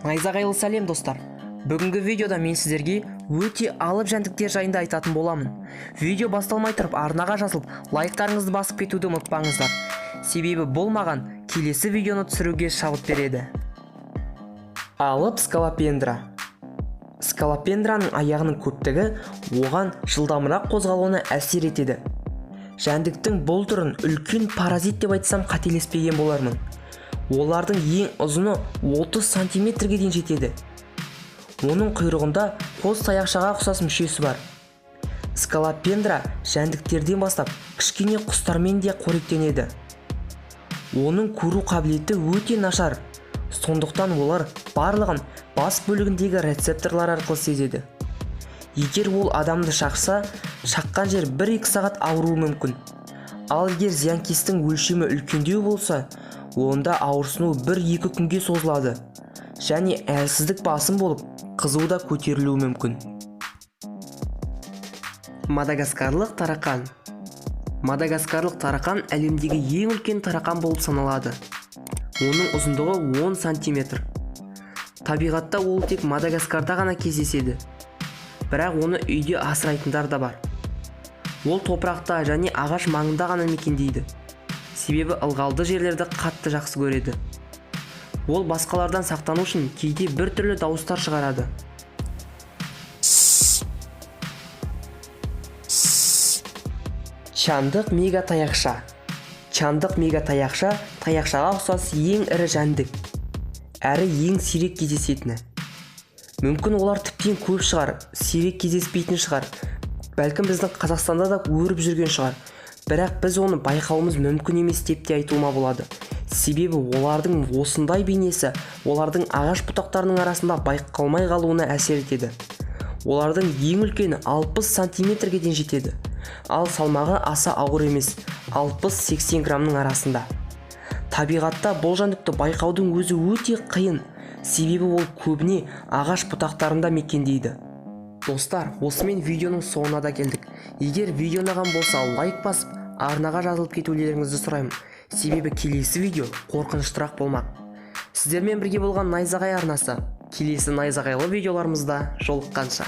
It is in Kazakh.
Найзағайлы сәлем достар. Бүгінгі видеода мен сіздерге өте алып жәндіктер жайында айтатын боламын. Видео басталмай тұрып арнаға жазылып, лайктарыңызды басып кетуді ұмытпаңыздар. Себебі бұл маған келесі видеоны түсіруге шабыт береді. Алып скалопендра. Скалопендраның аяғының көптігі оған жылдамырақ қозғалуына әсер етеді. Жәндіктің бұл түрін үлкен паразит деп айтсам қателеспеген болармын. Олардың ең ұзыны 30 сантиметрге дейін жетеді. Оның құйрығында қос таяқшаға ұқсас мүшесі бар. Скалопендра жәндіктерден бастап кішкене құстармен де қоректенеді. Оның көру қабілеті өте нашар. Сондықтан олар барлығын бас бөлігіндегі рецепторлар арқылы сезеді. Егер ол адамды шақса, шаққан жер 1-2 сағат ауыруы мүмкін. Ал егер зиянкестің өлшемі үлкендеу болса, онда ауырсыну 1-2 күнге созылады. Және әлсіздік басым болып, қызуы да көтерілуі мүмкін. Мадагаскарлық таракан. Мадагаскарлық таракан әлемдегі ең үлкен таракан болып саналады. Оның ұзындығы 10 сантиметр. Табиғатта ол тек Мадагаскарда ғана кездеседі. Бірақ оны үйде асырайтындар да бар. Ол топырақта және ағаш маңында ғана мекендейді. Себебі ылғалды жерлерді қатты жақсы көреді. Ол басқалардан сақтану үшін кейде бір түрлі дауыстар шығарады. Чандық мега таяқша. Чандық мега таяқша таяқшаға ұқсас ең ірі жәндік. Әрі ең сирек кездесетіні. Мүмкін олар тіптен көп шығар, сирек кездеспейтін шығар. Бәлкім біздің Қазақстанда да өріп жүрген шығар. Бірақ біз оны байқауымыз мүмкін емес деп те айтуыма болады. Себебі олардың осындай бейнесі олардың ағаш бұтақтарының арасында байқалмай қалуына әсер етеді. Олардың ең үлкені 60 сантиметрге дейін жетеді. Ал салмағы аса ауыр емес, 60-80 грамның арасында. Табиғатта бұл жәндікті байқаудың өзі өте қиын. Себебі ол көбіне ағаш бұтақтарында мекендейді. Достар, осымен видеоның соңына да келдік. Егер видео ұнаған болса, лайк басып, арнаға жазылып кетулеріңізді сұраймын. Себебі келесі видео қорқыныштырақ болмақ. Сіздермен бірге болған Найзағай арнасы. Келесі найзағайлы видеоларымызда жолыққанша.